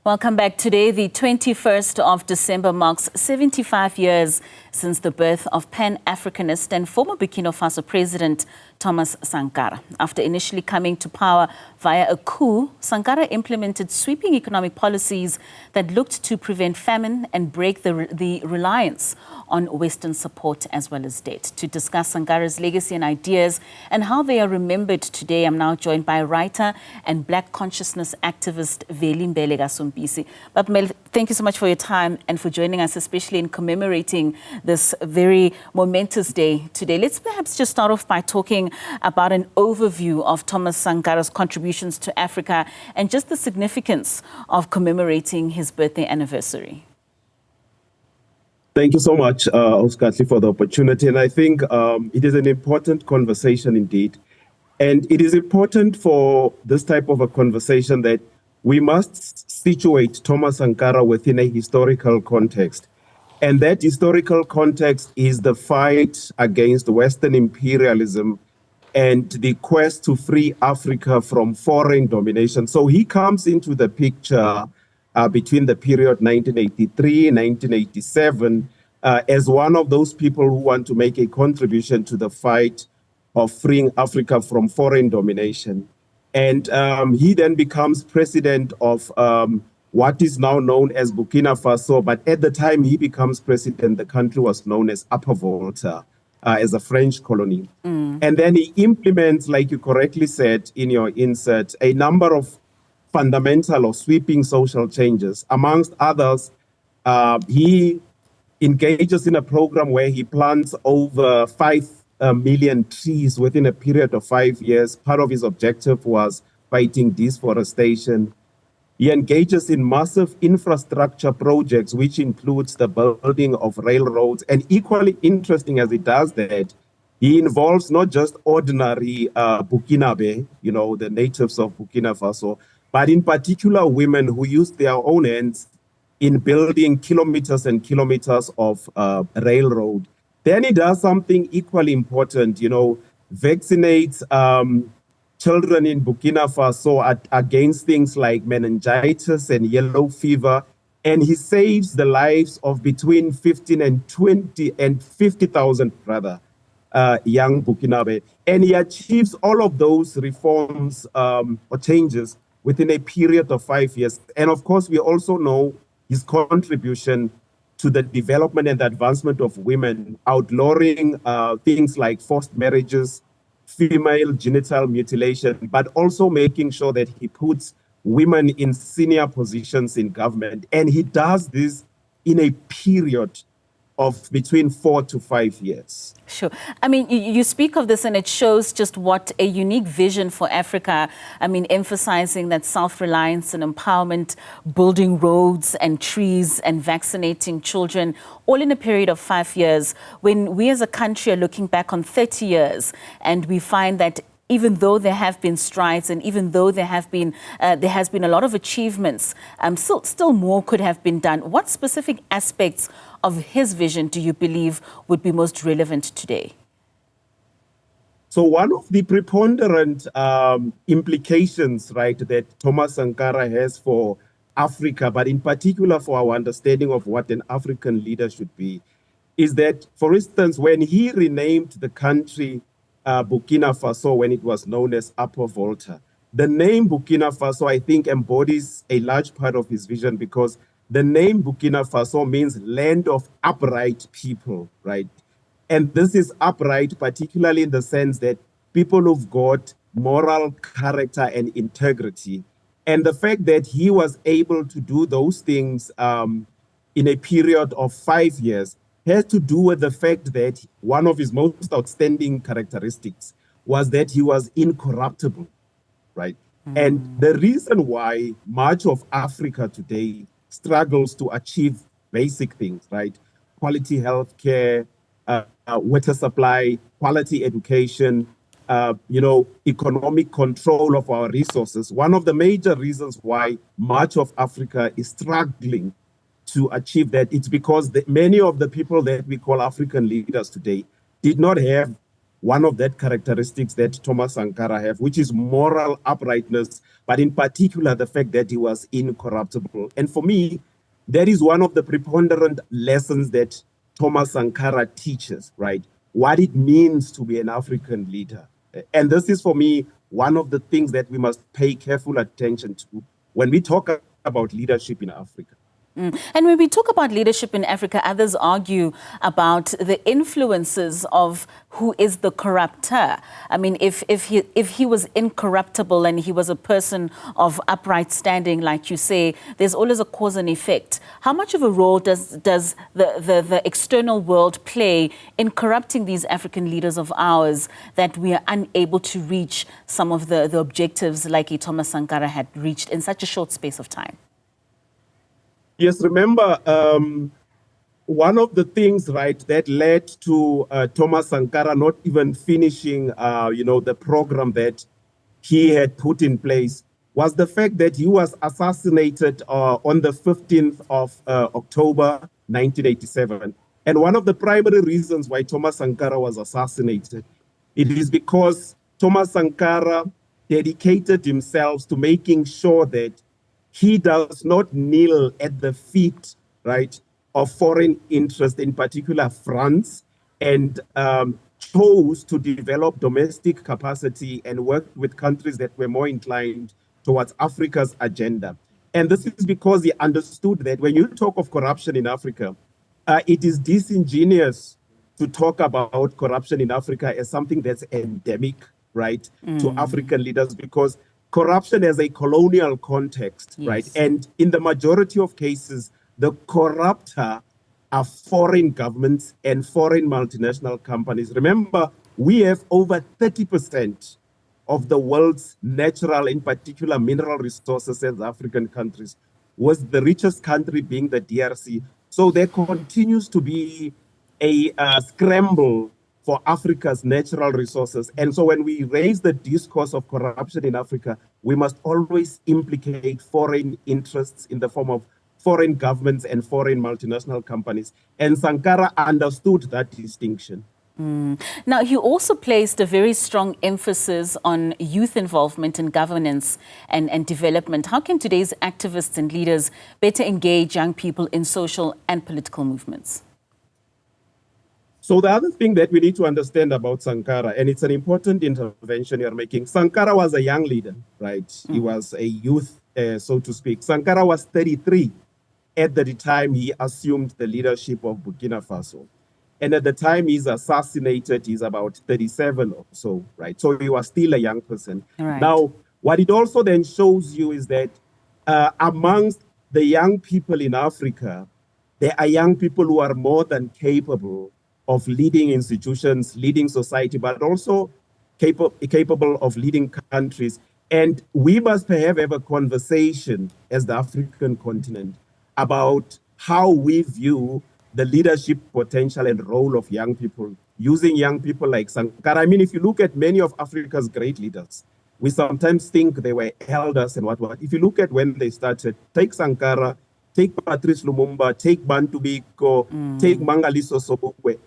Welcome back. Today, the 21st of December marks 75 years since the birth of pan-Africanist and former Burkina Faso President Thomas Sankara. After initially coming to power via a coup, Sankara implemented sweeping economic policies that looked to prevent famine and break the reliance on Western support as well as debt. To discuss Sankara's legacy and ideas and how they are remembered today, I'm now joined by writer and Black consciousness activist Veli Mbele Ka Sompisi. But Mel, thank you so much for your time and for joining us, especially in commemorating this very momentous day today. Let's perhaps just start off by talking about an overview of Thomas Sankara's contributions to Africa and just the significance of commemorating his birthday anniversary. Thank you so much, Oscar, for the opportunity. And I think it is an important conversation indeed. And it is important for this type of a conversation that we must situate Thomas Sankara within a historical context. And that historical context is the fight against Western imperialism and the quest to free Africa from foreign domination. So he comes into the picture between the period 1983 and 1987 as one of those people who want to make a contribution to the fight of freeing Africa from foreign domination. And he then becomes president of what is now known as Burkina Faso. But at the time he becomes president, the country was known as Upper Volta, as a French colony. And then he implements, like you correctly said in your insert, a number of fundamental or sweeping social changes. Amongst others, he engages in a program where he plants over 5 million trees within a period of 5 years. Part of his objective was fighting deforestation. He engages in massive infrastructure projects, which includes the building of railroads. And equally interesting as he does that, he involves not just ordinary Burkinabe, the natives of Burkina Faso, but in particular women who use their own hands in building kilometers and kilometers of railroad. Then he does something equally important, vaccinates children in Burkina Faso against things like meningitis and yellow fever. And he saves the lives of between 15 and 20 and 50,000 young Burkinabe. And he achieves all of those reforms or changes within a period of 5 years. And of course, we also know his contribution to the development and advancement of women, outlawing things like forced marriages, female genital mutilation, but also making sure that he puts women in senior positions in government. And he does this in a period of between 4 to 5 years. Sure. I mean, you speak of this and it shows just what a unique vision for Africa. I mean, emphasizing that self-reliance and empowerment, building roads and trees and vaccinating children, all in a period of 5 years, when we as a country are looking back on 30 years and we find that even though there have been strides and even though there has been a lot of achievements, still more could have been done. What specific aspects of his vision do you believe would be most relevant today? So one of the preponderant implications, that Thomas Sankara has for Africa, but in particular for our understanding of what an African leader should be, is that, for instance, when he renamed the country Burkina Faso, when it was known as Upper Volta, the name Burkina Faso, I think, embodies a large part of his vision, because the name Burkina Faso means land of upright people, right? And this is upright, particularly in the sense that people who've got moral character and integrity. And the fact that he was able to do those things in a period of 5 years has to do with the fact that one of his most outstanding characteristics was that he was incorruptible, right? And the reason why much of Africa today struggles to achieve basic things, right? Quality healthcare, water supply, quality education, economic control of our resources. One of the major reasons why much of Africa is struggling to achieve that, it's because many of the people that we call African leaders today did not have one of that characteristics that Thomas Sankara have, which is moral uprightness, but in particular, the fact that he was incorruptible. And for me, that is one of the preponderant lessons that Thomas Sankara teaches, right? What it means to be an African leader. And this is, for me, one of the things that we must pay careful attention to when we talk about leadership in Africa. And when we talk about leadership in Africa, others argue about the influences of who is the corrupter. I mean, if he was incorruptible and he was a person of upright standing, like you say, there's always a cause and effect. How much of a role does the external world play in corrupting these African leaders of ours, that we are unable to reach some of the objectives like Thomas Sankara had reached in such a short space of time? Yes, remember, one of the things, right, that led to Thomas Sankara not even finishing, the program that he had put in place was the fact that he was assassinated on the 15th of October, 1987. And one of the primary reasons why Thomas Sankara was assassinated, it is because Thomas Sankara dedicated himself to making sure that he does not kneel at the feet, right, of foreign interest, in particular France, and chose to develop domestic capacity and work with countries that were more inclined towards Africa's agenda. And this is because he understood that when you talk of corruption in Africa, it is disingenuous to talk about corruption in Africa as something that's endemic, right, to African leaders, because corruption has a colonial context, yes, right? And in the majority of cases, the corrupter are foreign governments and foreign multinational companies. Remember, we have over 30% of the world's natural, in particular mineral resources as African countries, with the richest country being the DRC. So there continues to be a scramble for Africa's natural resources. And so when we raise the discourse of corruption in Africa, we must always implicate foreign interests in the form of foreign governments and foreign multinational companies. And Sankara understood that distinction. Now, he also placed a very strong emphasis on youth involvement in governance and development. How can today's activists and leaders better engage young people in social and political movements? So the other thing that we need to understand about Sankara, and it's an important intervention you're making, Sankara was a young leader, right? He was a youth, so to speak. Sankara was 33 at the time he assumed the leadership of Burkina Faso. And at the time he's assassinated, he's about 37 or so, right? So he was still a young person. Right. Now, what it also then shows you is that amongst the young people in Africa, there are young people who are more than capable of leading institutions, leading society, but also capable of leading countries. And we must have a conversation as the African continent about how we view the leadership potential and role of young people, using young people like Sankara. I mean, if you look at many of Africa's great leaders, we sometimes think they were elders and what. If you look at when they started, take Sankara, take Patrice Lumumba, take Bantu Biko, take Mangaliso Sobukwe,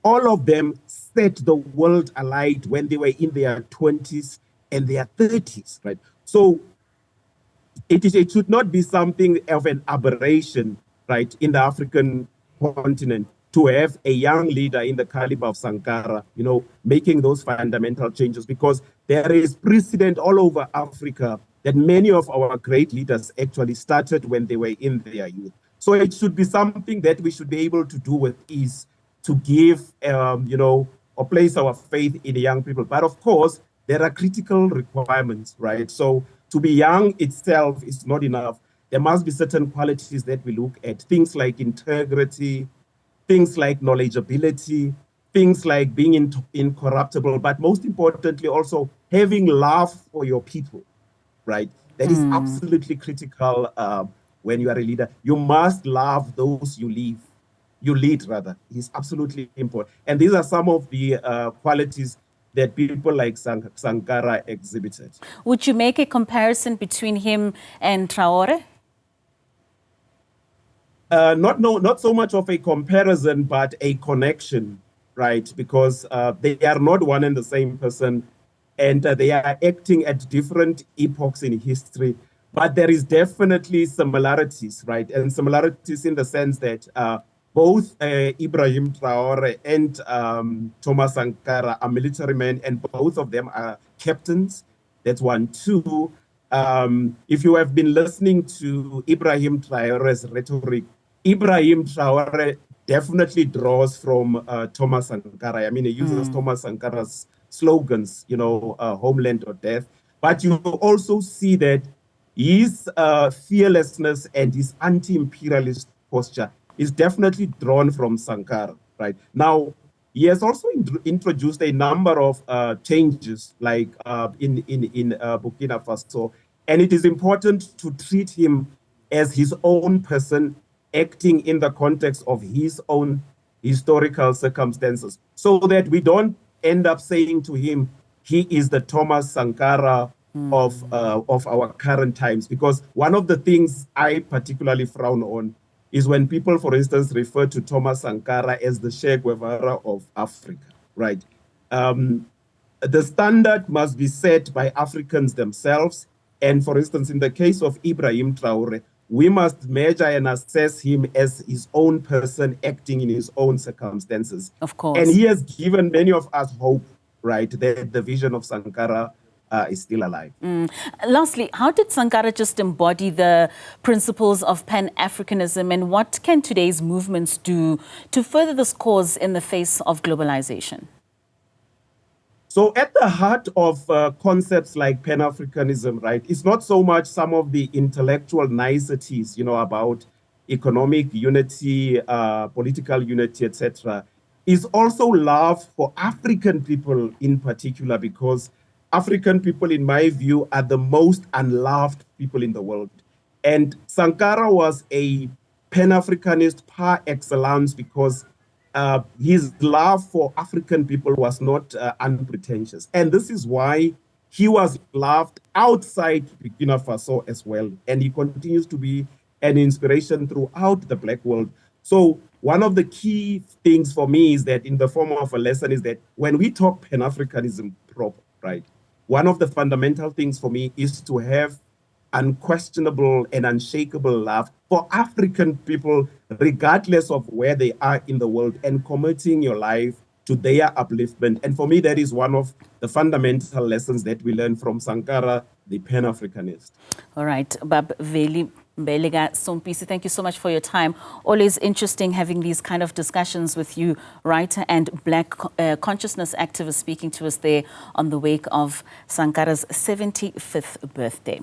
all of them set the world alight when they were in their 20s and their 30s, right? So it should not be something of an aberration, right, in the African continent to have a young leader in the caliber of Sankara, making those fundamental changes, because there is precedent all over Africa that many of our great leaders actually started when they were in their youth. So it should be something that we should be able to do with ease, to give, or place our faith in the young people. But of course, there are critical requirements, right? So to be young itself is not enough. There must be certain qualities that we look at, things like integrity, things like knowledgeability, things like being incorruptible, but most importantly, also having love for your people, right? That is absolutely critical when you are a leader. You must love those you lead. It's absolutely important. And these are some of the qualities that people like Sankara exhibited. Would you make a comparison between him and Traore? Not so much of a comparison, but a connection, right? Because they are not one and the same person, and they are acting at different epochs in history. But there is definitely similarities, right? And similarities in the sense that both Ibrahim Traore and Thomas Sankara are military men, and both of them are captains. That's one. Two, if you have been listening to Ibrahim Traore's rhetoric, Ibrahim Traore definitely draws from Thomas Sankara. I mean, he uses Thomas Sankara's slogans, homeland or death. But you also see that his fearlessness and his anti-imperialist posture is definitely drawn from Sankara, right? Now, he has also introduced a number of changes, like in Burkina Faso, and it is important to treat him as his own person acting in the context of his own historical circumstances, so that we don't end up saying to him, he is the Thomas Sankara of our current times. Because one of the things I particularly frown on is when people, for instance, refer to Thomas Sankara as the Che Guevara of Africa, right? The standard must be set by Africans themselves. And for instance, in the case of Ibrahim Traore, we must measure and assess him as his own person acting in his own circumstances. Of course. And he has given many of us hope, right, that the vision of Sankara is still alive. Lastly, how did Sankara just embody the principles of pan-Africanism, and what can today's movements do to further this cause in the face of globalization? So at the heart of concepts like pan-Africanism, right, it's not so much some of the intellectual niceties, about economic unity, political unity, etc. It's also love for African people in particular, because African people, in my view, are the most unloved people in the world. And Sankara was a pan-Africanist par excellence, because his love for African people was not unpretentious. And this is why he was loved outside Burkina Faso as well. And he continues to be an inspiration throughout the Black world. So one of the key things for me is that, in the form of a lesson, is that when we talk pan-Africanism proper, right, one of the fundamental things for me is to have unquestionable and unshakable love for African people, regardless of where they are in the world, and committing your life to their upliftment. And for me, that is one of the fundamental lessons that we learn from Sankara, the pan-Africanist. All right, Bab Veli Mbele Ka Sompisi, thank you so much for your time. Always interesting having these kind of discussions with you, writer and Black consciousness activist, speaking to us there on the wake of Sankara's 75th birthday.